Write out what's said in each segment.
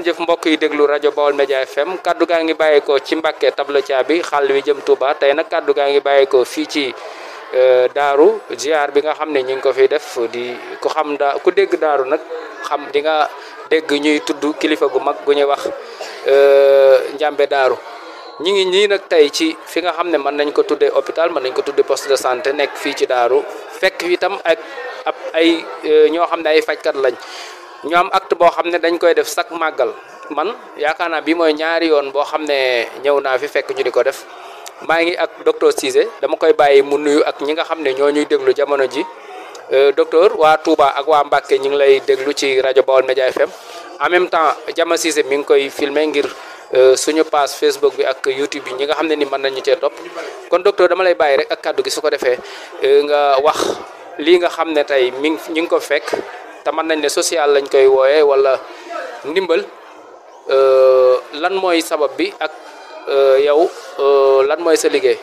jëf mbokk yi déglu rajo Baol Média FM kaddu gaa ngi bàyyeekoo ci Mbàkke tabla caabi xàll wi jëm Touba tey nag kaddu gaa ngi bàyyeekoo fii ci daaru ziar bi nga xam ne ñu ngi ko fiy def di ku xam ku dégg daaru nag xam di nga dégg ñuy tudd kilifa gu mag gu ñuy wax njàmbe daaru ñi ngi ñii nag tey ci fi nga xam ne mën nañ ko tuddee hôpital mën nañ ko tuddee poste de santé nekk fii ci daaru fekk itam ak ay ñoo xam ne ay fajkat lañ ñu am acte boo xam ne dañ koy def chaque màggal man yaakaar naa bi mooy ñaari yoon boo xam ne ñëw naa fi fekk ñu di ko def maa ngi ak docteur Cissé dama koy bàyyi mu nuyu ak ñi nga xam ne ñoo ñuy déglu jamono ji docteur waa Touba ak waa Mbàkke ñu ngi lay déglu ci rajo Baol Média FM en même temps Jama Cissé mi ngi koy filmer ngir suñu page Facebook bi ak YouTube bi ñi nga xam ne ni mën nañu cee topp kon docteur dama lay bàyyi rek ak kàddu gi su ko defee nga wax lii nga xam ne tey ñu ngi ko fekk te mën nañ ne social lañ koy wooyee wala ndimbal lan mooy sabab bi ak yow lan mooy sa liggéey.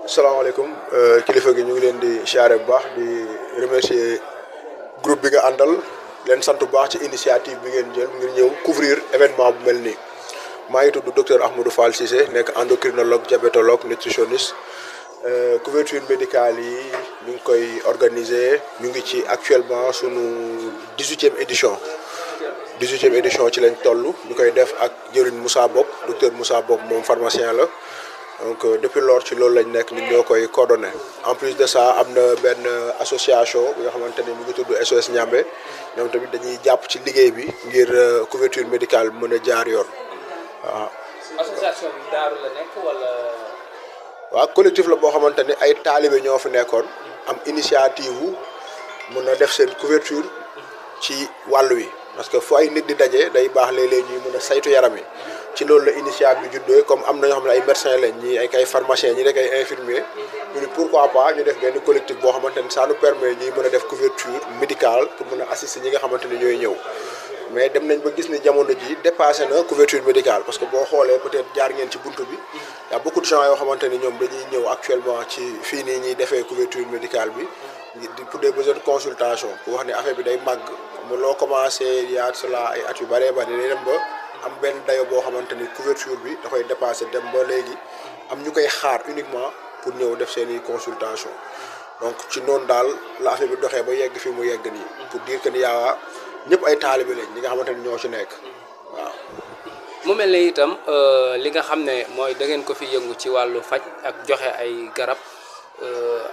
salaamaaleykum kilifa gi ñu ngi leen di siyaare bu baax di remercier groupe bi nga àndal leen sant bu baax ci initiative bi ngeen jël ngir ñëw couvrir événement bu mel nii maa ngi tudd docteur Ahmadou Fall Cissé nekk endocrinologue diabétologue nutritionniste. Couverture médicale yi ñu ngi koy organiser ñu ngi ci actuellement sunu 18e édition ci lañ toll ñu koy def ak jëriñ Moussa Bob docteur Moussa Bob moom pharmacien la donc depuis lors ci loolu lañ nekk ñun ñoo koy coordonné en plus de ça am na benn association bi nga xamante ne mu ngi tudd SOS Ñambe ñoom tamit dañuy jàpp ci liggéey bi ngir couverture médicale mën a jaar yoon waaw. association bi daaru la nekk wala. waaw collectif la boo xamante ni ay taalibe ñoo fi nekkoon am initiative wu mën a def seen couverture ci wàll wi parce que fu ay nit di daje day baax léeg-léeg ñuy mën a saytu yaram yi ci loolu la initiative bi juddoo comme am na ñoo xam ne ay médecins lañ ñi ay pharmaciens ñi rek ay infirmiers ñu ni pourquoi pas ñu def benn collectif boo xamante ni ça nous permet ñuy mën a def couverture médicale pour mën a assister ñi nga xamante ni ñooy ñëw mais dem nañ ba gis ni jamono ji dépassé na couverture médicale parce que boo xoolee peut-être jaar ngeen ci buntu bi y a beaucoup de gens yoo xamante ni ñoom dañuy ñëw actuellement ci fii nii ñuy defee couverture médicale bi pour des besoins de consultation pour wax ne affaire bi day màgg mu loo commencé yaa cela ay at yu bëree bëri day dem ba am benn dayo boo xamante ni couverture bi da koy dépassé dem ba léegi am ñu koy xaar uniquement pour ñëw def seen i consultation donc ci noonu daal la affaire bi doxee ba yegg fi mu yegg nii pour dire que ni yaa ñëpp ay taalibe lañ ñi nga xamante ni ñoo ci nekk waaw. mu mel ne itam li nga xam ne mooy da ngeen ko fi yëngu ci wàllu faj ak joxe ay garab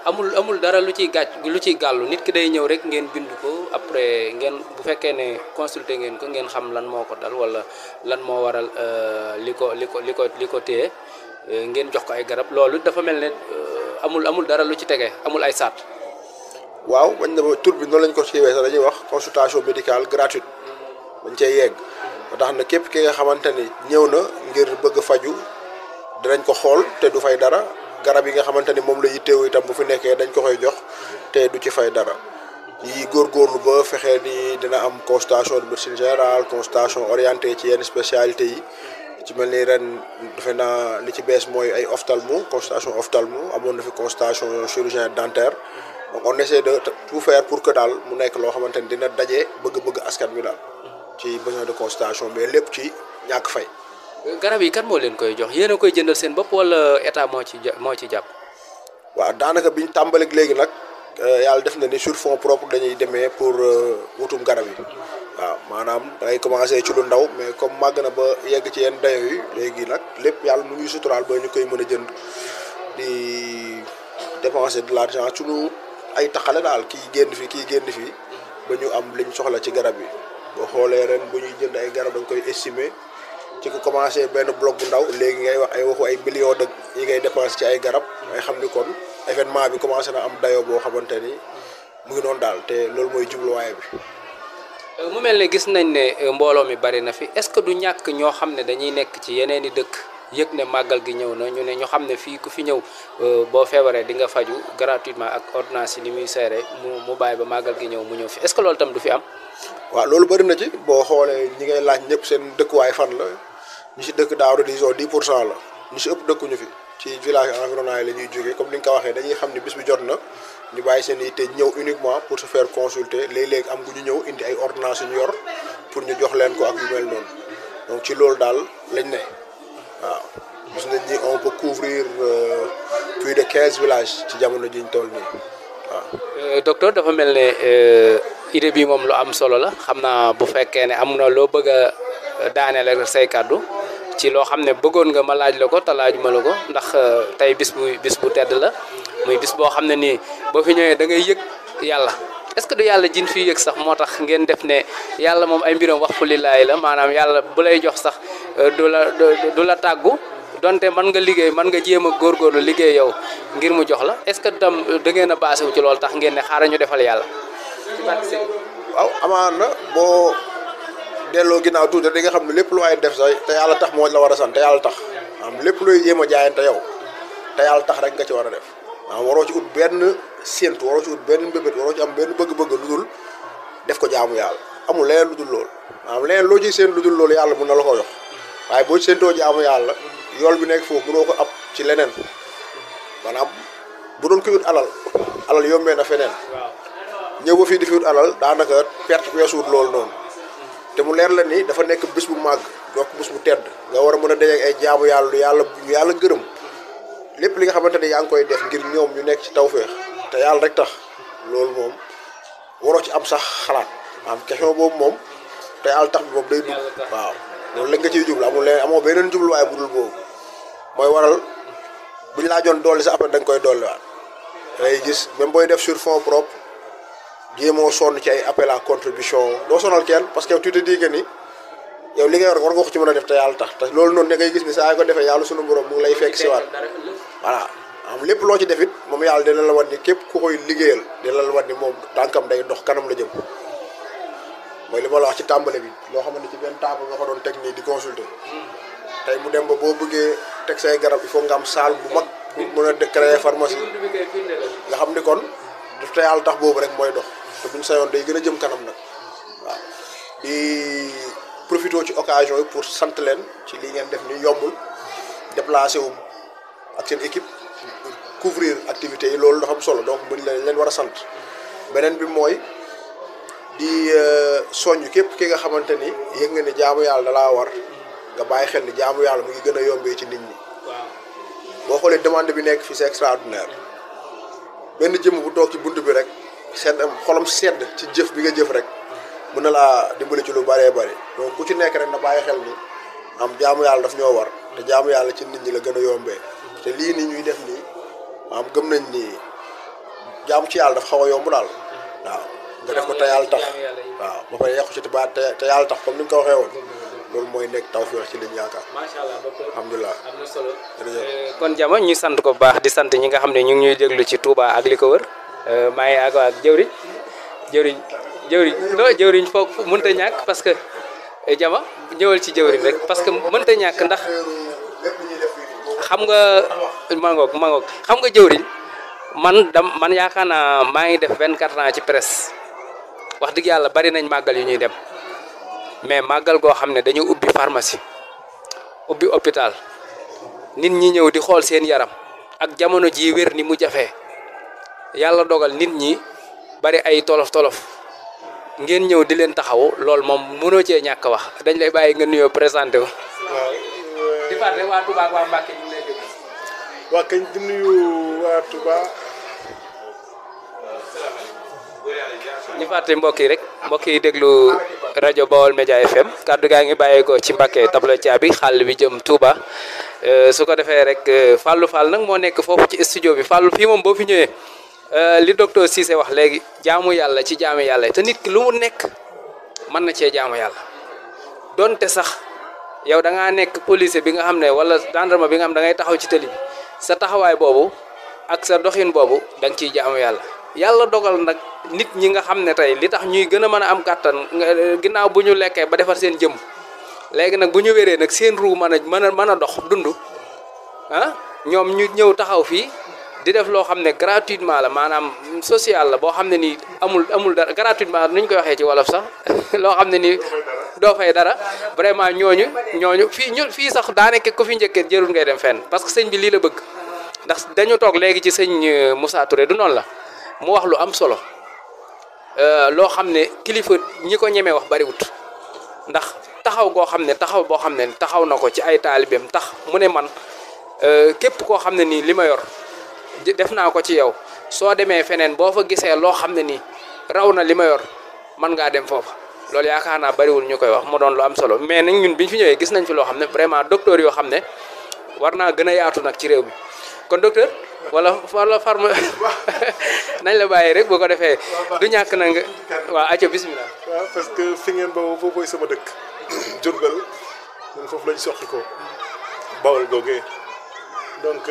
amul dara lu ciy gàllu nit ki day ñëw rek ngeen bind ko après ngeen bu fekkee ne consulter ngeen ko ngeen xam lan moo ko dal wala lan moo waral li ko téye ngeen jox ko ay garab loolu dafa mel ne amul dara lu ci tege amul ay saat. waaw bañ na ba tur bi noonu lañ ko siiwee sax dañuy wax consultation médicale gratuite dañ cey yegg ba tax na képp ki nga xamante ni ñëw na ngir bëgg faju dinañ ko xool te du fay dara garab yi nga xamante ni moom la yitteewu itam bu fi nekkee dañ ko koy jox te du ci fay dara yi góorgóorlu ba fexee ni dina am consultation de médecine générale consultation orientée ci yenn spécialité yi ci mel ni ren defe naa li ci bees mooy ay ophtalmo consultation ophtalmo amoon na fi consultation chirurgien dentaire donc on essaie de tout faire pour que daal mu nekk loo xamante ni dina daje bëgg-bëgg askan bi daal ci besoin de consultation mais lépp ci ñàkk fay. garab yi kan moo leen koy jox yéen a koy jëndal seen bopp wala état moo ci jàpp. waaw daanaka biñ tàmbaleeg léegi nag yàlla def na ni sur fonds propre dañuy demee pour wutum garab yi waaw maanaam da ngay commencé ci lu ndaw mais comme màgg na ba yegg ci yenn dayo yi léegi nag lépp yàlla mu ngi suturaal ba ñu koy mën a jënd di dépenser de l'argent ci lu ay taxale daal kii génn fii ba ñu am liñ soxla ci garab yi boo xoolee ren bu ñuy jënd ay garab dañ koy estimer ci ko commencé benn bloc bu ndaw léegi ngay wax ay waxu ay millions de yi ngay dépenser ci ay garab ngay xam ni kon événement bi commencé na am dayoo boo xamante ni mu ngi noonu daal te loolu mooy jubluwaay bi. mu mel ne gis nañ ne mbooloo mi bari na fi est-ce que du ñàkk ñoo xam ne dañuy nekk ci yeneen i dëkk yëg ne màggal gi ñëw na ñu ne ñu xam ne fii ku fi ñëw boo feebaree di nga faju gratuitement ak ordonnance yi ni muy seere mu bàyyi ba màggal gi ñëw mu ñëw fi est-ce que loolu tam du fi am. waaw loolu bëri na ci boo xoolee ñi ngay laaj ñëpp seen dëkkuwaay fan la ñu si dëkk Daara disons 10% la ñu si ëpp dëkkuñu fi ci village environnant yi la ñuy jógee comme ni nga ko waxee dañuy xam ne bis bi jot na ñu bàyyi seen yitte ñëw uniquement pour se faire consulter léeg-léeg am gu ñu ñëw indi ay ordonnances yu ñu yor pour ñu jox leen ko ak yu mel noonu donc ci loolu daal lañ ne waaw gis nañ ni on peut couvrir plus de 15 villages ci jamono ji ñu toll nii waaw. docteur dafa mel ne idée bi moom lu am solo la xam naa bu fekkee ne am na loo bëgg a daaneel ak say kàddu ci loo xam ne bëggoon nga ma laaj la ko te laaj ma la ko ndax tey bis bu tedd la muy bis boo xam ne nii boo fi ñëwee da ngay yëg yàlla est-ce que du yàlla jin fi yëg sax moo tax ngeen def ne yàlla moom ay mbiram wax fu lillaahi la maanaam yàlla bu lay jox sax du la tàggu donte mën nga liggéey mën nga jéem a góorgóorlu liggéey yow ngir mu jox la est-ce que tam da ngeen a basé wu ci loolu tax ngeen ne xaaral ñu defal yàlla. waaw amaan na boo delloo ginnaaw tuuti di nga xam ne lépp lu waay def sax te yàlla tax moo la war a sant te yàlla tax am lépp luy jéem a jaayante yow te yàlla tax rek nga ci war a def waaw waroo ci ut benn séentu waroo ci ut benn mbébét waroo ci am benn bëgg-bëgg lu dul def ko jaamu yàlla amul leneen lu dul loolu waaw leneen loo ciy séen lu dul loolu yàlla mun na la ko jox waaye boo ci séentoo jaamu yàlla yool bi nekk foofu mënoo ko ab ci leneen maanaam bu doon koy ut alal yombee na feneen ñëw ba fii di fi ut alal daanaka perte weesuut loolu noonu te mu leer la ni dafa nekk bis bu màgg donc bis bu tedd nga war a mën a dajeek ay jaamu yàlla yàlla gërëm lépp li nga xamante ne yaa ngi koy def ngir ñoom ñu nekk ci tawféex te yàlla rek tax loolu moom waroo ci am sax xalaat maanaam question boobu moom te yàlla tax bi moom day dugg waaw loolu la nga ciy jublu amul leneen amoo beneen jubluwaay bu dul boobu mooy waral buñ laajoon dolli sax après da nga koy dolliwaat ngay gis même booy def sur fonds propres jéemoo sonn ci ay appel à contribution doo sonal kenn parce que tu te dis que ni yow li nga yor war nga ko ci mën a def te yàlla tax te loolu noonu ne ngay gis ni saa ko defee yàlla sunu borom mu ngi lay fekk si waat voilà am lépp loo ci defit moom yàlla dina la wan ni képp ku koy liggéeyal dina la wan ni moom tànkam day dox kanam la jëm mooy li ma la wax ci tàmbale bi loo xam ne ci benn table nga ko doon teg nii di consulter tey mu dem ba boo bëggee teg say garab il faut nga am salle bu mag mën a créer pharmacie nga xam ni kon du te yàlla tax boobu rek mooy dox te buñ sayoon day gën a jëm kanam nag waaw di profité ci occasion yi pour sant leen ci li ngeen def ni yombul déplacé wu ak seen équipe couvrir activités yi loolu dafa am solo donc buñ leen war a sant beneen bi mooy di soññ képp ki nga xamante ni yëg nga ni jaamu yàlla dalaa war nga bàyyi xel ni jaamu yàlla mu ngi gën a yombee ci nit ñi boo xoolee demande bi nekk fii c'est extraordinaire benn jëmm bu toog ci bunt bi rek sedd xolam sedd ci jëf bi nga jëf rek mën na laa dimbali ci lu bëree bëri donc ku ci nekk rek na bàyyi xel ni am jaamu yàlla daf ñoo war te jaamu yàlla ci nit ñi la gën a yombee te lii nii ñuy def nii am gëm nañ ni jaamu ci yàlla dafa xaw a yomb daal waaw nga def ko te yàlla tax waaw ba pare yàqu ci te yàlla tax comme ni nga ko waxee woon loolu mooy nekk tawfeex ci liñ yaakaar. macha allah docteur alhamdulilah am na solo. kon Jama ñu sant ko bu baax di sant ñi nga xam ne ñu ngi ñuy déglu ci Touba ak li ko wër maa ngi ak jëwriñ foofu mënut a ñàkk parce que Jama ñëwal ci jëwriñ rek parce que mënut a ñàkk ndax xam nga mangoog xam nga jëwriñ man yaakaar naa maa ngi def 24 ans ci presse wax dëgg yàlla bari nañ màggal yu ñuy dem. mais màggal goo xam ne dañu ubbi pharmacie ubbi hôpital nit ñi ñëw di xool seen yaram ak jamono ji wér ni mu jafee yàlla dogal nit ñi bari ay tolof ngeen ñëw di leen taxaw loolu moom mënoo cee ñàkk wax dañ lay bàyyi nga nuyoo présenté wu. waaw di fàtte waa Touba ak waa Mbacke ñu ngi lay déglu. waa kañ di nuyu waa Touba. ñu fàtte mbokk yi rek mbokk yi déglu rajo Baol Média FM kaddu gaa ngi bàyyeekoo ci Mbacke tableau caabi xàll bi jëm Touba su ko defee rek Fallou Fall nag moo nekk foofu ci studio bi Fallou fii moom boo fi ñëwee li docteur Cissé wax léegi jaamu yàlla ci jaamu yàlla te nit ki lu mu nekk mën na cee jaamu yàlla donte sax yow da ngaa nekk policier bi nga xam ne wala gendarme bi nga xam da ngay taxaw ci tëli bi sa taxawaay boobu ak sa doxin boobu da nga ciy jaamu yàlla dogal nag nit ñi nga xam ne tey li tax ñuy gën a mën a am kàttan ginnaaw bu ñu lekkee ba defar seen jëm léegi nag bu ñu wéree nag seen ruu mën a dox dund ñoom ñu ñëw taxaw fii di def loo xam ne gratuitement la maanaam social la boo xam ne nii amul dara gratuitement nu ñu koy waxee ci wolof sax loo xam ne nii doo fay dara vraiment ñooñu fii sax daanaka ko fi njëkkee jërul ngay dem fenn parce que sëñ bi lii la bëgg ndax dañu toog léegi ci sëñ Moussa Touré du noonu la mu wax lu am solo loo xam ne kilifa ñi ko ñemee wax bariwut ndax taxaw goo xam ne taxaw boo xam ne taxaw na ko ci ay taalibeem tax mu ne man képp koo xam ne nii li ma yor def naa ko ci yow soo demee feneen boo fa gisee loo xam ne nii raw na li ma yor mën ngaa dem foofa loolu yaakaar naa bariwul ñu koy wax mu doon lu am solo mais nag ñun biñ fi ñëwee gis nañ fi loo xam ne vraiment docteur yoo xam ne war naa gën a yaatu nag ci réew mi kon docteur wala farma nañ la bàyyi rek boo ko defee du ñàkk na nga waaw acca bismillah waaw parce que fi ngeen boobu foofu mooy sama dëkk Diourbel ñun foofu lañ soqi ko Bawol googee donc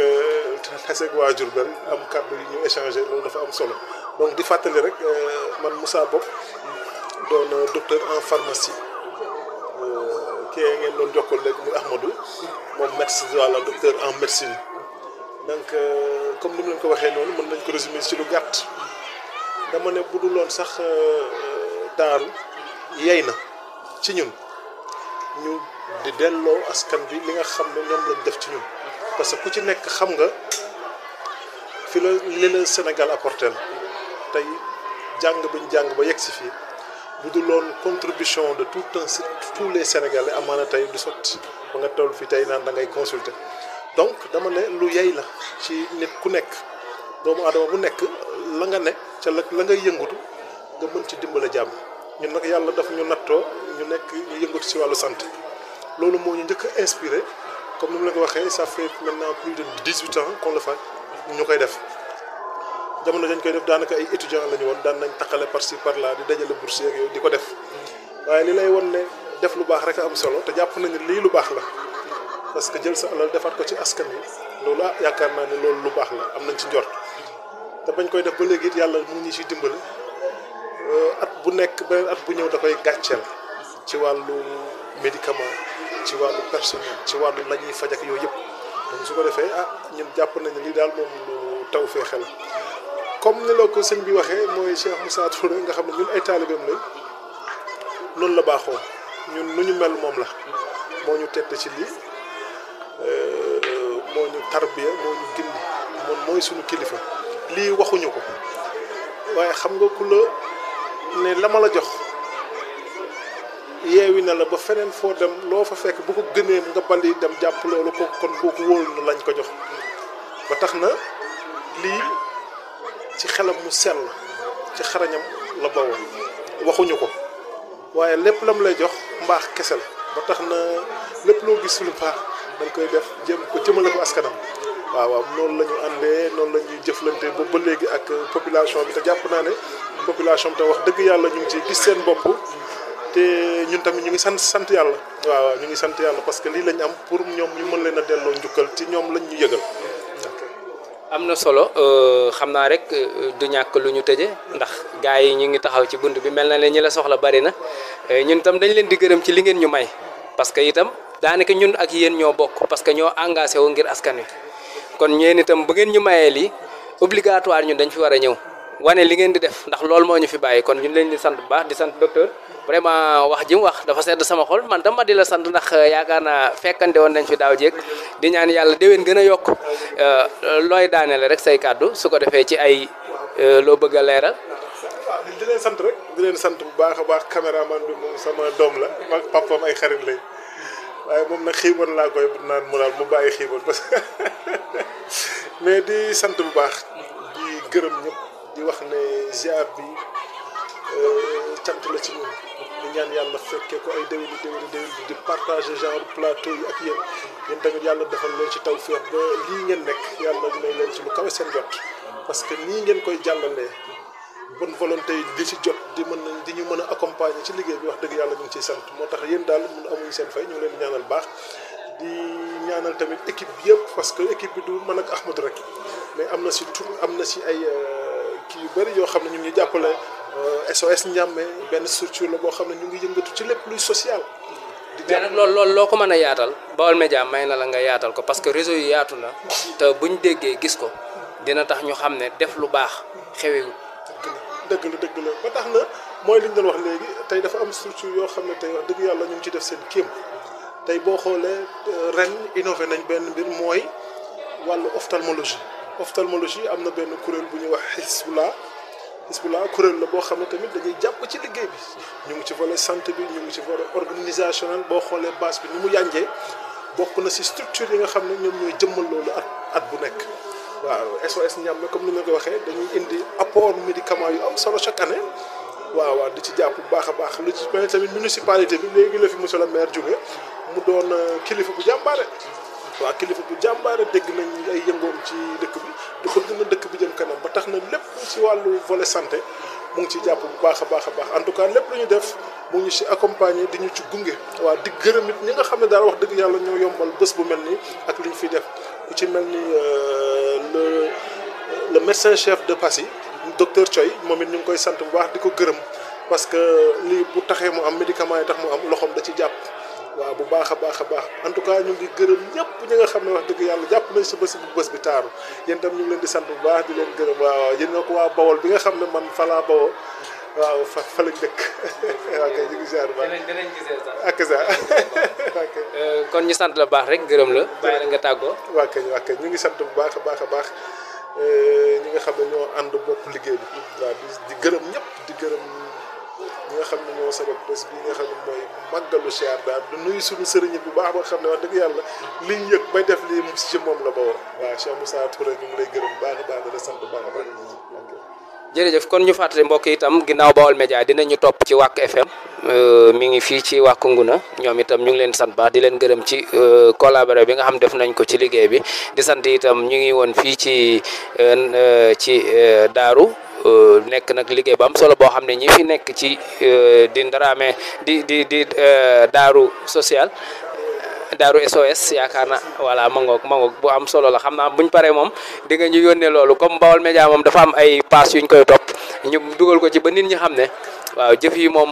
taseeg waa Diourbel am kàddu yi ñu échangé loolu dafa am solo donc di fàttali rek man Moussa Bopp doon docteur en pharmacie kii ngeen doon jokkal léegi muy Ahmadou moom médecin walla docteur en médecine donc comme ni mu leen ko waxee noonu mën nañ ko résumer ci lu gàtt dama ne bu dul woon sax daaru yey na ci ñun ñu di delloo askan bi li nga xam ne ñoom lañ def ci ñun parce que ku ci nekk xam nga fi la li la Sénégal apporté la tey jàng biñ jàng ba yegg si fii bu dul woon contribution de tous les Sénégalais amaana tey du sotti ba nga toll fi tey naan da ngay consulter donc dama ne lu yey la ci nit ku nekk doomu aadama bu nekk la nga ne ca la ngay yëngatu nga mën ci dimbale jàmm ñun nag yàlla daf ñu nattoo ñu nekk ñu yëngatu ci wàllu santé loolu moo ñu njëkk a inspiré comme ni mu la ko waxee ça fait maintenant plus de 18 ans qu'on le fait ñu koy def jamono dañ koy def daanaka ay étudiants la ñu woon daan nañ taqale par ci par là di dajale bourse ak yooyu di ko def waaye li lay won ne def lu baax rek a am solo te jàpp nañu lii lu baax la parce que jël sa alal defaat ko ci askan wi loolu yaakaar naa ne loolu lu baax la am nañ ci njort te bañ koy def ba léegi it yàlla mu ngi ciy dimbali at bu nekk beneen at bu ñëw da koy gàcceel ci wàllu médicament ci wàllu personnel ci wàllu la ñuy faj ak yooyu yëpp donc su ko defee ñun jàpp nañu lii daal moom lu taw fee xel comme ni la ko sëñ bi waxee mooy Cheikh Moussa Touré nga xam ne ñun ay taalibeem lañ noonu la baaxoo ñun nu ñu mel moom la moo ñu tette ci lii moo ñu tarbiya moo ñu gindi moom mooy suñu kilifa lii waxuñu ko waaye xam nga ku la ne la ma la jox yeewi na la ba feneen foo dem loo fa fekk bu ko gënee nga bali dem jàpp loolu ko kon kooku wóolu na lañ ko jox ba tax na lii ci xelam mu sell ci xarañam la bawoo waxuñu ko waaye lépp lam lay jox mbaax kese la ba tax na lépp loo gis lu baax dañ koy def jëmale ko askanam waaw noonu la ñu àndee noonu la ñuy jëflante ba léegi ak population bi te jàpp naa ne population bi te wax dëgg yàlla ñu ngi ciy gis seen bopp te ñun tamit ñu ngi sant yàlla waaw ñu ngi sant yàlla parce que lii lañ am pour ñoom ñu mën leen a delloo njukkal ci ñoom lañ ñu yëgal. am na solo xam naa rek du ñàkk lu ñu tëje ndax gars yi ñu ngi taxaw ci bunt bi mel na ne ñi la soxla bari na ñun itam dañ leen di gërëm ci li ngeen ñu may parce que itam daanaka ñun ak yéen ñoo bokk parce que ñoo engagé wu ngir askan wi kon ñeen itam bu ngeen ñu mayee lii obligatoire ñun dañ fi war a ñëw wane li ngeen di def ndax loolu moo ñu fi bàyyi kon ñun leen di sant bu baax di sant docteur vraiment wax ji mu wax dafa sedd sama xol man tam ma di la sant ndax yaakaar naa fekkante woon nañ fi daaw jéeg di ñaan yàlla déwén gën a yokk looy daanele rek say kàddu su ko defee ci ay loo bëgg a leeral. di leen sant rek di leen sant bu baax a baax caméraman bi moom sama doom la ak papam ay xarit lañ waaye moom nag xiiboon laa koy naan mu daal mu bàyyi xiiboon parce que mais di sant bu baax di gërëm ñëpp di wax ne ziar bi cant la ci ñun di ñaan yàlla fekkee ko ay déwéni di partager genre plateau yi ak yéen tamit yàlla defal leen ci tawfeex ba lii ngeen nekk yàlla may leen ci lu kawe seen jot parce que nii ngeen koy jàllalee bonne volonté yi di ci jot di ñu mën a accompagner ci liggéey bi wax dëgg yàlla ñu ngi ciy sant moo tax yéen daal mun amuñu seen fay ñu ngi leen di ñaanal baax di ñaanal tamit équipe bi yëpp parce que équipe bi du man ak Ahmadou rek mais am na si tout am na si ay kii yu bëri yoo xam ne ñu ngi jàppale SOS Ndiamé benn structure la boo xam ne ñu ngi yëngatu ci lépp luy social. mais nag loolu loo ko mën a yaatal Baol Média may na la nga yaatal ko parce que réseau yi yaatu na te buñ déggee gis ko dina tax ñu xam ne def lu baax xewewul. dëgg la ba tax na mooy li ñu doon wax léegi tey dafa am structure yoo xam ne tey wax dëgg yàlla ñu ngi ci def seen kéem tey boo xoolee ren innové nañ benn mbir mooy wàllu ophtalmologie am na benn kuréel bu ñuy wax Hizbullah kuréel la boo xam ne tamit dañuy jàpp ci liggéey bi ñu ngi ci volet santé bi ñu ngi ci volet organisationnel boo xoolee base bi ni mu yànjee bokk na si structure yi nga xam ne ñoom ñooy jëmmal loolu at bu nekk. waaw SOS Ndiamé comme ni ma ko waxee dañuy indi apport médicament yu am solo chaque année waaw di ci jàpp bu baax a baax lu ci mel tamit municipalité bi léegi la fi monsieur le maire jóge mu doon kilifa bu jàmbaare. waaw kilifa bu jàmbaare dégg nañ ay yëngoom ci dëkk bi te bëgg na dëkk bi jëm kanam ba tax na lépp ci wàllu volet santé mu ngi ciy jàpp bu baax a baax en tout cas lépp lu ñu def mu ngi ci accompagner di ñu ci gunge. waaw di gërëm it ñi nga xam ne daal wax dëgg yàlla ñoo yombal bés bu mel nii ak li ñu fiy def ku ci mel ni le médecin chef de Passy docteur Thioy moom it ñu ngi koy sant bu baax di ko gërëm parce que lii bu taxee mu am médicament yi tax mu am loxoom da ci jàpp. waaw bu baax a baax en tout cas ñu ngi gërëm ñëpp ñi nga xam ne wax dëgg yàlla jàpp nañ si bés bi taaru yéen tam ñu ngi leen di sant bu baax di leen gërëm waaw yéen ñoo ko waa Bawol bi nga xam ne man fa laa bawoo waaw fa lañ dëkk waaw kay ñu ngi ziar bu baax dinañ gisee sax ak ça kon ñu sant la baax rek gërëm la bàyyi la nga tàggoo. waa kay ñu ngi sant bu baax a baax ñi nga xam ne ñoo ànd bopp liggéey bi waaw di gërëm ñëpp di gërëm ñi nga xam ne ñoo sabab bés bi nga xam ne mooy màggalu Cheikh daal du nuyu suñu sëriñ bu baax ba xam ne wax dëgg yàlla liñ yëg bay def lii ci moom la bawoo waaw Cheikh Moussa Touré ñu ngi lay gërëm baax a baax di la sant bu baax a baax. jërëjëf kon ñu fàttali mbokk itam ginnaaw Baol Média dinañu topp ci Wack FM mi ngi fii ci Wack Ngouna ñoom itam ñu ngi leen sant baax di leen gërëm ci collaboré bi nga xam def nañ ko ci liggéey bi di sant itam ñu ngi woon fii ci Daaru nekk nag liggéey bu am solo boo xam ne ñi fi nekk ci di ndaraame di Daaru social Daaru SOS yaakaar na voilà mangoog bu am solo la xam naa buñ paree moom di nga ñu yónnee loolu comme Baol Média moom dafa am ay pass yuñ koy topp ñu dugal ko ci ba nit ñi xam ne waaw jëf yi moom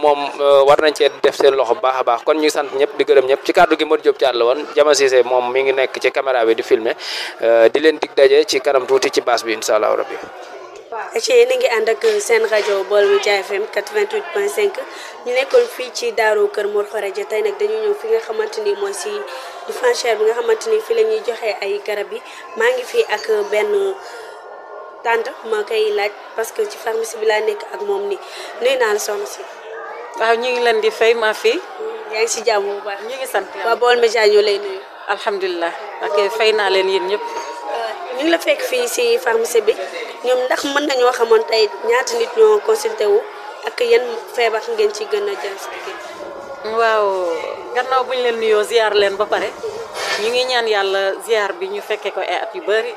war nañ cee def seen loxo bu baax a baax kon ñu sant ñëpp di gërëm ñëpp ci kàddu gi Modou Diop Thiat la woon Jama Cissé moom mi ngi nekk ci caméra bi di filmer di leen dig daje ci kanam tuuti ci baas bi incha allah rabbi. ci yéen a ngi ànd ak seen rajo Baol Média FM 88.5 ñu nekkoon fii ci Daaru Kër Mor Kharaja tey nag dañu ñëw fi nga xamante ni mooy si di franchère bi nga xamante ni fii la ñuy joxe ay garab yi maa ngi fii ak benn tante ma koy laaj parce que ci pharmacie bi laa nekk ak moom ni nuyu naa la soxna si. waaw ñu ngi leen di fay ma fi. yaa ngi si jàmm bu baax. ñu ngi sant yàlla waa Baol Média ñoo lay nuyu. alhamdulilah ok fay naa leen yéen ñëpp. ñu ngi la fekk fii si pharmacie bi ñoom ndax mën nañoo xamoon tey ñaata nit ñoo consulté wu ak yan feebar ngeen ci gën a diagnostiqué. waaw gannaaw bu ñu leen nuyoo ziar leen ba pare ñu ngi ñaan yàlla ziar bi ñu fekkee ko ay at yu bëri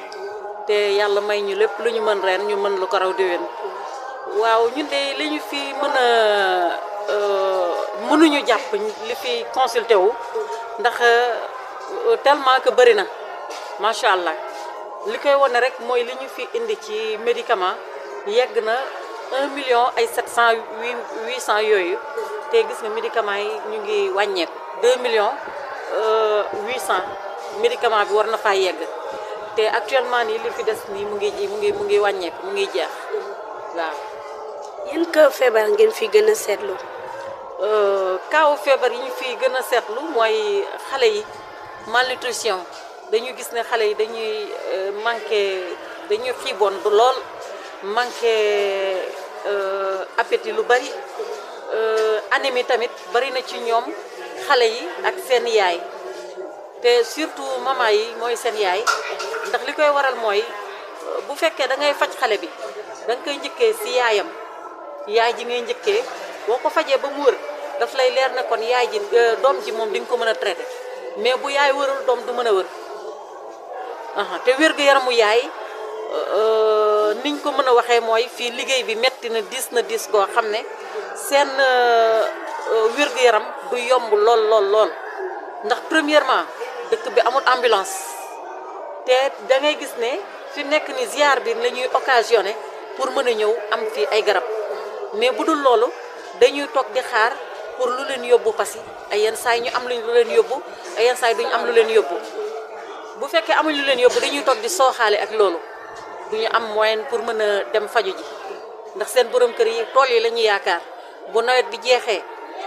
te yàlla may ñu lépp lu ñu mën ren ñu mën lu ko raw déwén. waaw ñun de li ñu fi mën a mënuñu jàpp li fi consulté wu ndax tellement que bëri na macha allah. li koy wane rek mooy li ñu fi indi ci médicament yegg na 1 million ay 700 800 yooyu te gis nga médicament yi ñu ngi wàññeeku 2 millions 800 médicament bi war na faa yegg te actuellement nii li fi des nii mu ngi wàññeeku mu ngi jeex waaw. yan ka feebar ngeen fi gën a seetlu. kaaw feebar yi ñu fi gën a seetlu mooy xale yi malnutrition. dañuy gis ne xale yi dañuy xiiboon bu lool manqué appétit lu bari anémie tamit bari na ci ñoom xale yi ak seen yaay te surtout maman yi mooy seen yaay ndax li koy waral mooy bu fekkee da ngay faj xale bi da nga koy njëkkee si yaayam yaay ji ngay njëkkee boo ko fajee ba mu wër daf lay leer ne kon yaay ji doom ji moom di nga ko mën a traité mais bu yaay wërul doom du mën a wër. te wér-gu-yaramu yaay niñ ko mën a waxee mooy fii liggéey bi metti na diis koo xam ne seen wér-gu-yaram du yomb lool ndax premièrement dëkk bi amul ambulance te da ngay gis ne fi nekk ni ziar bi la ñuy occasionné pour mën a ñëw am fii ay garab mais bu dul loolu dañuy toog di xaar pour lu leen yóbbu Passy ay yenn saa yi ñu am lu leen yóbbu ay yenn saa yi duñu am lu leen yóbbu bu fekkee amuñ lu leen yóbbu dañuy toog di sooxaale ak loolu duñu am moyen pour mën a dem faju ji ndax seen borom kër yi tool yi la ñuy yaakaar bu nawet bi jeexee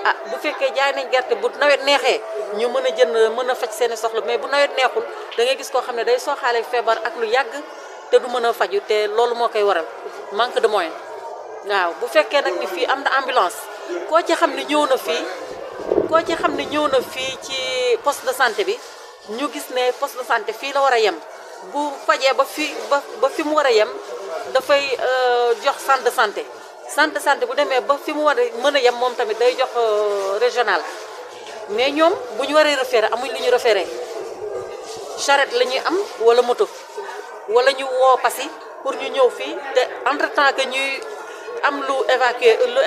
ah bu fekkee jaay nañ gerte bu nawet neexee ñu mën a jënd mën a faj seeni soxla mais bu nawet neexul da ngay gis koo xam ne day sooxaale feebar ak lu yàgg te du mën a faju te loolu moo koy waral manque de moyen waaw bu fekkee nag ni fii am na ambulance koo ci xam ne ñëw na fii ci poste de santé bi ñu gis ne poste de santé fii la war a yem bu fajee ba fi mu war a yem dafay jox centre de santé bu demee ba fi mu war a mën a yem moom tamit day jox régional mais ñoom bu ñu waree référé amuñ lu ñu référé charrette la ñuy am wala moto wala ñu woo Passy pour ñu ñëw fii te entre temps que ñuy am lu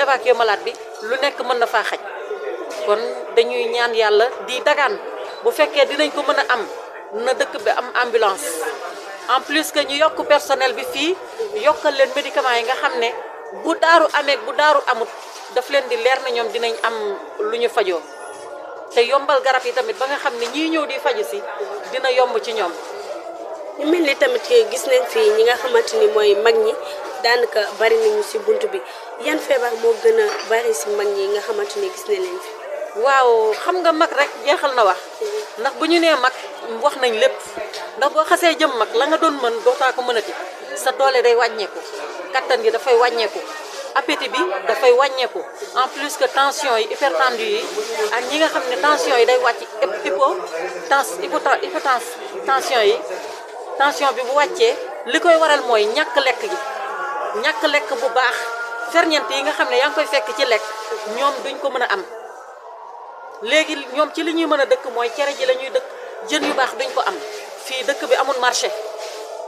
évacuer malade bi lu nekk mën na faa xaj kon dañuy ñaan yàlla di dagaan bu fekkee dinañ ko mën a am na dëkk bi am ambulance en plus que ñu yokk personnel bi fii yokkal leen médicaments yi nga xam ne bu daaru amee bu daaru amut daf leen di leer na ñoom dinañ am lu ñu fajoo te yombal garab yi tamit ba nga xam ne ñii ñëw di faju si dina yomb ci ñoom. ñu mel ni tamit gis nañ fii ñi nga xamante ni mooy mag ñi daanaka bari nañu ci bunt bi yan feebar moo gën a bari ci mag ñi nga xamante ni gis nañ leen fi. waaw xam nga mag rek jeexal na wax ndax bu ñu nee mag wax nañ lépp ndax boo xasee jëm mag la nga doon mën dootaa ko mënati sa doole day wàññeeku kattan gi dafay wàññeeku appétit bi dafay wàññeeku en plus que tension yi hypertendu yi ak ñi nga xam ne tension yi day wàcc tension yi tension bi bu wàccee li koy waral mooy ñàkk lekk bu baax ferñeent yi nga xam ne yaa ngi koy fekk ci lekk ñoom duñ ko mën a am léegi ñoom ci li ñuy mën a dëkk mooy cere ji la ñuy dëkk jën yu baax duñ ko am fii dëkk bi amul marché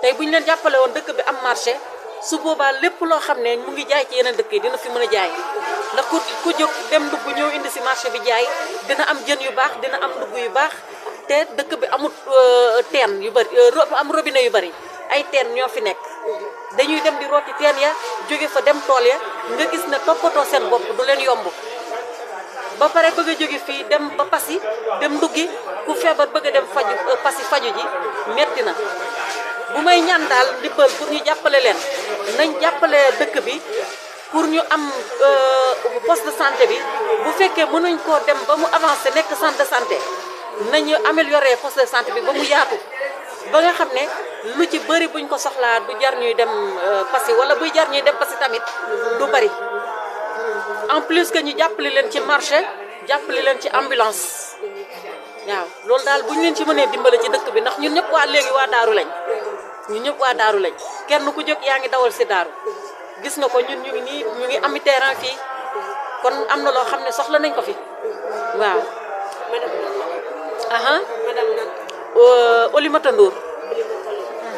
tey bu ñu leen jàppale woon dëkk bi am marché su boobaa lépp loo xam ne mu ngi jaay ci yeneen dëkk yi dina fi mën a jaay ndax ku jóg dem ndugg ñëw indi si marché bi jaay dina am jën yu baax dina am ndugg yu baax te dëkk bi amul teen yu bëri am robinet yu bëri ay teen ñoo fi nekk dañuy dem di rooti teen ya jóge fa dem tool ya nga gis ne toppatoo seen bopp du leen yomb ba pare bëgg a jóge fii dem ba Passy dem nduggi ku feebar bëgg a dem faju Passy faju ji metti na bu may ñaan daal ndimbal pour ñu jàppale leen nañ jàppale dëkk bi pour ñu am poste de santé bi bu fekkee mënuñ koo dem ba mu avancé nekk centre de santé nañu améliorer poste de santé bi ba mu yaatu ba nga xam ne lu ci bëri buñ ko soxlaa du jar ñuy dem Passy wala buy jar ñuy dem Passy tamit du bëri en plus que ñu jàppale leen ci marché jàppale leen ci ambulance waaw loolu daal bu ñu leen ci mënee dimbale ci dëkk bi ndax ñun ñëpp waa daaru lañ kenn ku jóg yaa ngi dawal si daaru gis nga ko ñun ñu ngi ami terrain fii kon am na loo xam ne soxla nañ ko fi waaw. madame Oulimata Ndour.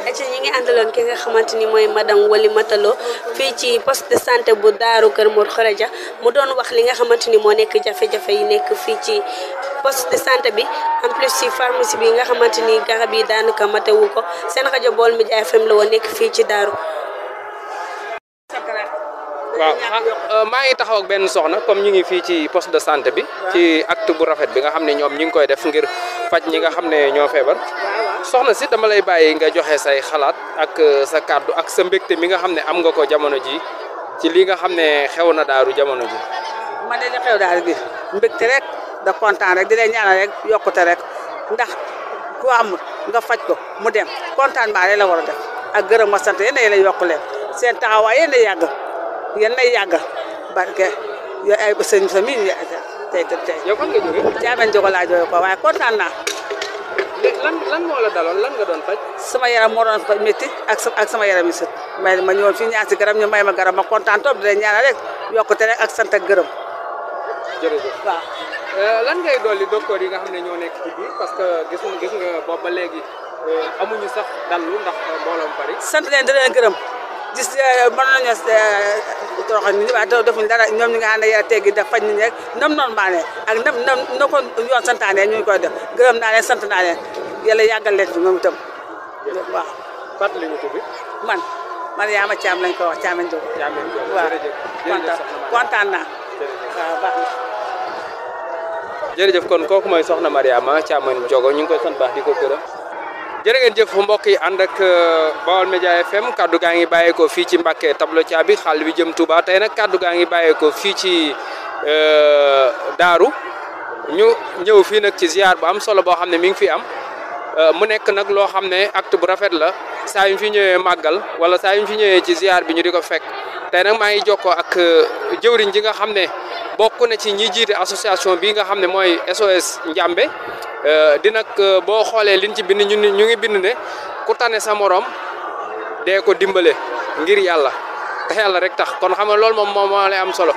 acca ñi ngi àndaloon ki nga xamante ni mooy madame Oulimata Lo fii ci poste de santé bu Daaru Kër Mor Kharaja mu doon wax li nga xamante ni moo nekk jafe-jafe yi nekk fii ci poste de santé bi en plus ci pharmacie bi nga xamante ni garab yi daanaka matewu ko seen rajo Baol Média FM la woon nekk fii ci Daaru. waaw maa ngi taxaw ak benn soxna comme ñu ngi fii ci poste de santé bi ci acte bu rafet bi nga xam ne ñoom ñi ngi koy def ngir faj ñi nga xam ne ñoo feebar soxna si dama lay bàyyi nga joxe say xalaat ak sa kàddu ak sa mbégte mi nga xam ne am nga ko jamono ji ci li nga xam ne xew na daaru jamono ji. man de li xew daaru gi mbégte rek da kontaan rek di leen ñaanal rek yokkute rek ndax ku amul nga faj ko mu dem kontaan maa rek la war a def ak gërëm ma sant yéen a lay yokk leen seen taxawaay yéen a yàgg yéen a yàgg barke yooyu ay sëñ sa miin tey. yow fan nga jógee. Thiamène Diogo laa jógee ko waaye kontaan naa. lan moo la daloon lan nga doon faj. sama yaram moo doon faj métti ak sama yaram yi sët ma ñëwoon fii ñaan si garab ñu may ma garab ma kontaan trop di leen ñaanal rek yokkute rek ak sant ak gërëm. jërëjëf waaw. lan ngay dolli docteur yi nga xam ne ñoo nekk ci biir parce que gis nga boobu ba léegi amuñu sax dallu ndax mbooloom bari. sant leen di leen gërëm gis mën nañu toroxal nit ñi waaye defuñ dara ñoom ñi nga xam ne yàlla teggi def faj nit ñi rek nam normal ak nam na ko yoon santaane ñu koy def gërëm naa leen sant naa leen yàlla yàggal leen fi moom itam waaw. fàttali ñu ko bi. man Mariama Thiam lañ ko wax Thiamène Diogo. Thiamène Diogo waaw jërëjëf kontaan naa. waaw baax na. jërëjëf kon kooku mooy soxna Mariama Thiamène Diogo ñu ngi koy sant baax di ko gërëm. jërë ngeen jëf mbokk yi ànd ak Baol Média FM kaddu gaa ngi bàyyeekoo fii ci Mbacke tableau Thiaby xàll wi jëm Touba tey nag kaddu gaa ngi bàyyeekoo fii ci Daaru ñu ñëw fii nag ci ziar bu am solo boo xam ne mi ngi fi am mu nekk nag loo xam ne acte bu rafet la saa yu fi ñëwee màggal wala saa yu fi ñëwee ci ziar bi ñu di ko fekk tey nag maa ngi jokkoo ak jëwriñ ji nga xam ne bokk na ci ñi jiite association bi nga xam ne mooy SOS Njambe di nag boo xoolee liñ ci bind ñu ngi bind ne ku tane sa morom dee ko dimbale ngir yàlla te yàlla rek tax kon xam nga loolu moom moo lay am solo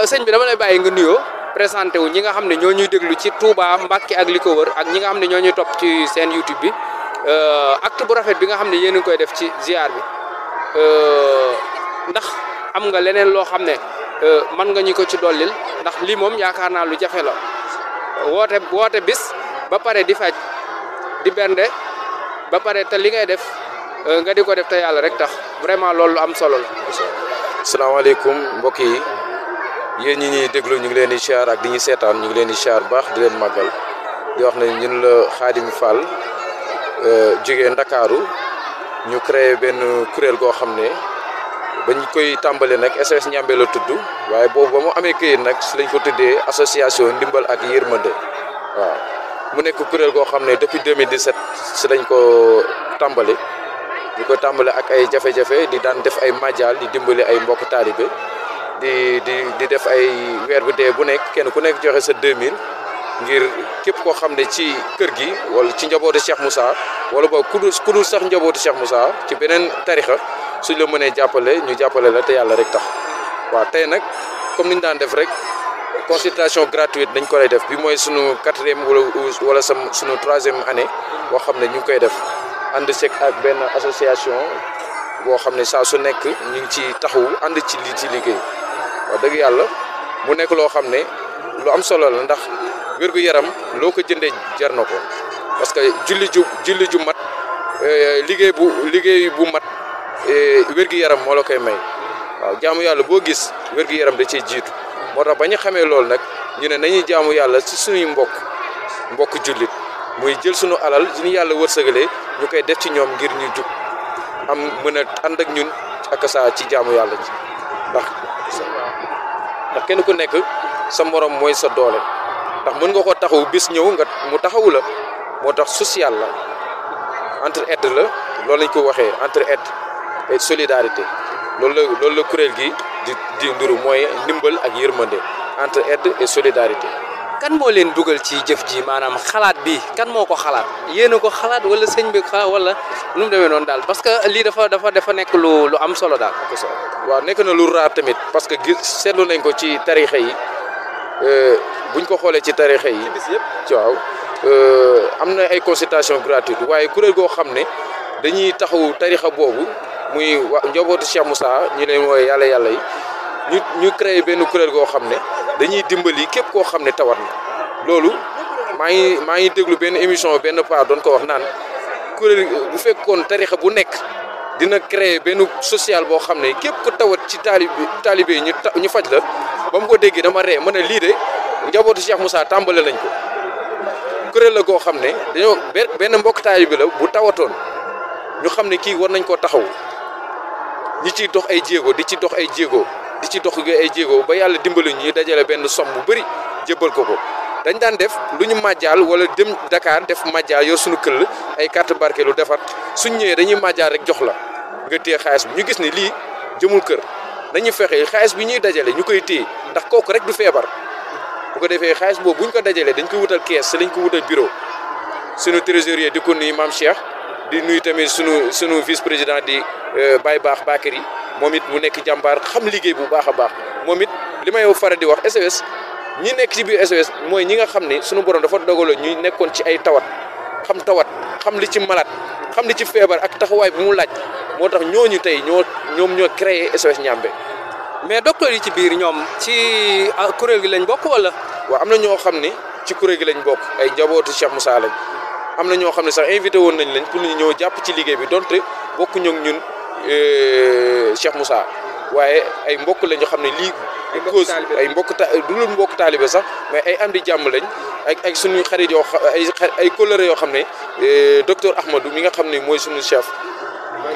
sëñ bi dama lay bàyyi nga nuyoo présenté wu ñi nga xam ne ñoo ñuy déglu ci Touba Mbacke ak li ko wër ak ñi nga xam ne ñoo ñuy topp ci seen YouTube bi acte bu rafet bi nga xam ne yéen a ngi koy def ci ziar bi ndax am nga leneen loo xam ne mën nga ñu ko ci dollil ndax lii moom yaakaar naa lu jafe la woote bis ba pare di faj di bernde ba pare te li ngay def nga di ko def te yàlla rek tax vraiment loolu lu am solo la. asalaamaaleykum mbokk yi yéen ñi ñuy déglu ñu ngi leen di siyaar ak di ñu seetaan ñu ngi leen di siyaar baax di leen màggal di wax ne ñun la Khadim Fall jógee Ndakaaru ñu créé benn kuréel goo xam ne bañ koy tàmbale nag SOS Njambe la tudd waaye boobu ba mu amee këyit nag si lañ ko tuddee association ndimbal ak yërmande waaw mu nekk kuréel goo xam ne depuis 2017 si lañ ko tàmbale ñu ko tàmbale ak ay jafe-jafe di daan def ay madial di dimbali ay mbokk taalibe di def ay weer bu dee bu nekk kenn ku nekk joxe sa 2000 ngir képp koo xam ne ci kër gi wala ci njabootu Cheikh Moussa wala boog ku dul sax njabootu Cheikh Moussa ci beneen tarixa suñ la mënee jàppale ñu jàppale la te yàlla rek tax waaw tey nag comme ni ñu daan def rek consultation gratuite dañ ko lay def bi mooy sunu 4e wala sunu 3e année boo xam ne ñu ngi koy def ànd seeg ak benn association boo xam ne saa su nekk ñu ngi ci taxawu ànd ci liggéey wax dëgg yàlla mu nekk loo xam ne lu am solo la ndax wér-gu-yaram loo ko jëndee jar na ko parce que julli ju mat liggéey bu mat wér-gu-yaram moo la koy may waaw jaamu yàlla boo gis wér-gu-yaram da cee jiitu moo tax ba ñu xamee loolu nag ñu ne nañuy jaamu yàlla ci suñuy mbokk jullit muy jël suñu alal ñu yàlla wërsëgalee ñu koy def ci ñoom ngir ñu jub am mën a ànd ak ñun ak saa ci jaamu yàlla ji ndax kenn ku nekk sa morom mooy sa doole ndax mën nga ko taxaw bis ñëw nga mu taxawu la moo tax social la entre aide la loolu lañ ko waxee entre aide et solidarité loolu la kuréel gi di nduru mooy ndimbal ak yërmande entre aide et solidarité. kan moo leen dugal ci jëf ji maanaam xalaat bi kan moo ko xalaat yéen a ko xalaat wala sëñ bi xalaat wala nu mu demee noonu daal parce que lii dafa nekk lu am solo daal. waaw nekk na lu raar tamit parce que seetlu nañ ko ci tarixa yi buñ ko xoolee ci tarixa yi. ci waaw am na ay consultation gratuite waaye kuréel goo xam ne dañuy taxawu tarixa boobu muy njabootu Cheikh Moussa ñu leen wooye yàlla yi ñu créé benn kuréel goo xam ne dañuy dimbali képp koo xam ne tawat na loolu maa ngi déglu benn émission benn part doon ko wax naan kuréel bu fekkoon tarixa bu nekk dina créer benn social boo xam ne képp ku tawat ci taalibe yi ñu faj la ba mu ko déggee dama ree ma ne lii de njabootu Cheikh Moussa tàmbale lañ ko kuréel la goo xam ne dañoo benn mbokk taalibe la bu tawatoon ñu xam ne kii war nañ koo taxaw ñi ciy dox ay jéego di ci dox ay jéego ba yàlla dimbali ñu dajale benn somme bu bëri jébbal ko dañ daan def lu ñu màjjaal wala dem Dakar def màjjaal yor suñu këll ay carte barkeelu defar suñ ñëwee dañuy màjjaal rek jox la nga téye xaalis bi ñu gis ni lii jëmul kër nañu fexe xaalis bi ñuy dajale ñu koy téye ndax kooku rek du feebar bu ko defee xaalis boobu buñ ko dajalee dañ koy wutal kees lañ ko wutal bureau suñu trésorier di ko nuyu Mame Cheikh di nuyu tamit sunu vice président di Baye Baax Bakary moom it mu nekk jàmbaar xam liggéey bu baax a baax moom it li may faral di wax SOS ñi nekk ci biir SOS mooy ñi nga xam ne sunu borom dafa dogaloo ñuy nekkoon ci ay tawat xam li ci malade xam li ci feebar ak taxawaay bi mu laaj moo tax ñooñu tey ñoom ñoo créé SOS Ndiambé. mais docteur yi ci biir ñoom ci kuréel gi lañ bokk wala. waaw am na ñoo xam ne ci kuréel gi lañ bokk ay njabootu Cheikh Moussa lañ am na ñoo xam ne sax invité woon nañ leen pour ñu ñëw jàpp ci liggéey bi donte bokkuñu ak ñun Cheikh Moussa waaye ay mbokk lañ ñoo xam ne lii cause ay du lu mbokk taalibe sax mais ay andi jàmm lañ ay suñu xarit yoo ay coloré yoo xam ne docteur Ahmadou mi nga xam ne mooy suñu chef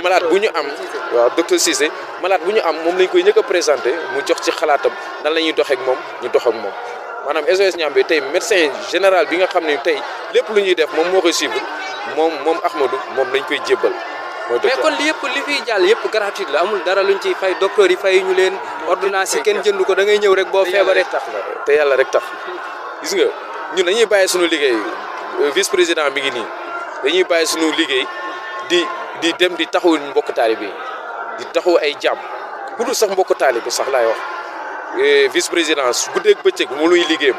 malade bu ñu am waaw docteur Cissé malade bu ñu am moom lañ koy njëkk a présenté mu jox ci xalaatam nan la ñuy doxee ak moom ñu dox ak moom maanaam SOS Ndiambé tey médecin général bi nga xam ne tey lépp lu ñuy def moom moo koy suivre moom Ahmadou moom lañ koy jébbal. mais kon li yëpp li fiy jàll yëpp gratuit la amul dara luñ ciy fay docteur yi fay ñu leen ordonnance yi kenn jëndu ko da ngay ñëw rek boo feebaree tax la te yàlla rek tax gis nga ñun dañuy bàyyi suñu liggéey vice président bi ngi nii dañuy bàyyi suñu liggéey di dem di taxawu mbokk taalibe yi di taxawu ay jàmm ku dul sax mbokk taalibe sax laay wax vice président guddeeg bëccëg mu luy liggéeyam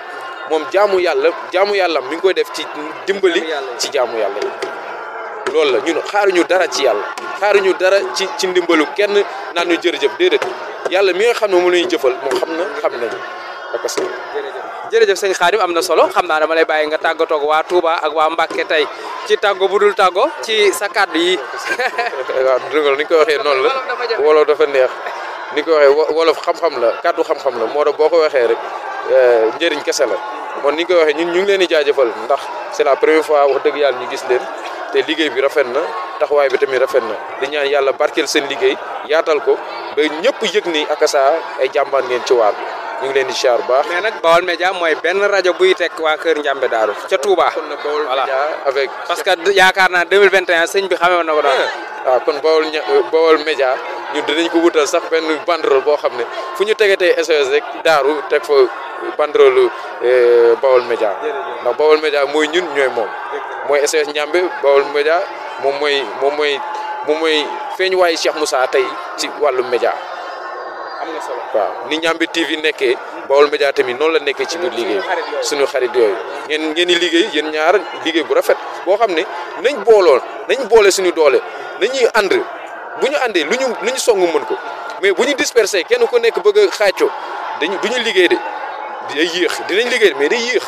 moom jaamu yàlla mi ngi koy def ci dimbali ci jaamu yàlla yi loolu la ñun xaaruñu dara ci yàlla xaaruñu dara ci ndimbalu kenn naan ñu jërëjëf déedéet yàlla mi nga xam ne mu lañuy jëfal moom xam nañu ak parce que jërëjëf sëñ Khadim am na solo xam naa dama lay bàyyi nga tàggatoo ak waa Touba ak waa Mbacké tey ci tàggo bu dul tàggo ci sa kàddu yi. waaw dëgg ni ko waxee noonu la wolof dafa neex ni ko waxee wolof xam-xam la kàddu xam-xam la moo tax boo ko waxee rek njëriñ kese la kon ni ko waxee ñun ñu ngi leen di jaajëfal ndax c'est la première fois wax dëgg yàlla ñu gis leen te liggéey bi rafet na taxawaay bi tamit rafet na di ñaan yàlla barkeel seen liggéey yaatal ko ba ñëpp yëg ni akasa ay jàmbaan ngeen ci waar bi ñu ngi leen di siyaar bu baax. mais nag Baol Média mooy benn rajo buy teg waa Kër Ndiambé Daaru ca Touba. kon na Baol Média avec. parce que yaakaar naa 2021 sëñ bi xamee na ko daal. waaw kon Baol Média ñun dinañ ko wutal sax benn banderole boo xam ne fu ñu tegatee SOS rek Daaru teg fa banderole Baol Média ndax Baol Média mooy ñun ñooy moom mooy SOS Ndiambé Baol Média moom mooy feeñuwaayu Cheikh Moussa tey ci wàllu média. am na solo waaw ni Ndiambé TV nekkee Baol Média tamit noonu la nekkee ci biir liggéey suñu xarit yooyu ngeen di liggéey yéen ñaar liggéey bu rafet boo xam ne nañ boole suñu doole nañuy ànd bu ñu àndee lu ñu song mën ko mais bu ñu dispersé kenn ku nekk bëgg a xaacoo du ñu liggéey de day yéex dinañ liggéey mais day yéex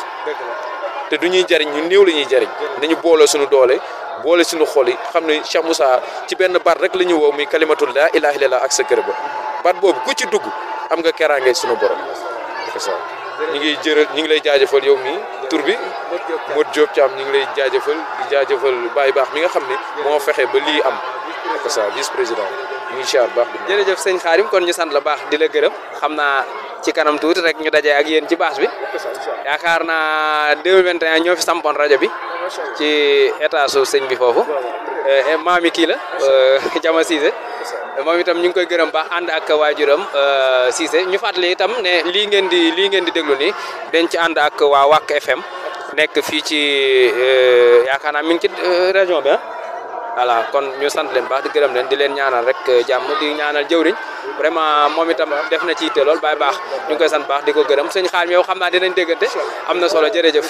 te du ñuy jariñ ñu néew la ñuy jariñ nañu boole suñu doole boole suñu xol yi xam ne Cheikh Moussa ci benn baat rek la ñu woo muy kalimatul laa ilaaha illallah ak sa kër ba baat boobu ku ci dugg am nga keraange suñu borom ñu ngi lay jaajëfal yow mi tur bi Modou Diop Thiam ñu ngi lay jaajëfal di jaajëfal Baye Baax mi nga xam ne moo fexe ba lii am ak ça vice président ñu ngi siyaar baax. jërëjëf sëñ Khadim kon ñu sant la baax di la gërëm xam naa ci kanam tuuti rek ñu dajee ak yéen ci bâche bi yaakaar naa 2021 ñoo fi sampoon rajo bi ci état su sëñ bi foofu maami kii la Jama Cissé moom itam ñu ngi koy gërëm baax ànd ak waajuram Cissé ñu fàttali itam ne lii ngeen di déglu nii dañ ci ànd ak waa Wack FM nekk fii ci yaakaar naa mi ngi ci région bi voilà kon ñu sant leen baax di gërëm leen di leen ñaanal rek jàmm di ñaanal jëwriñ vraiment moom itam def na ci yitte lool Baye Baax ñu ngi koy sant baax di ko gërëm sëñ Xaadim yow xam naa dinañ déggante am na solo jërëjëf.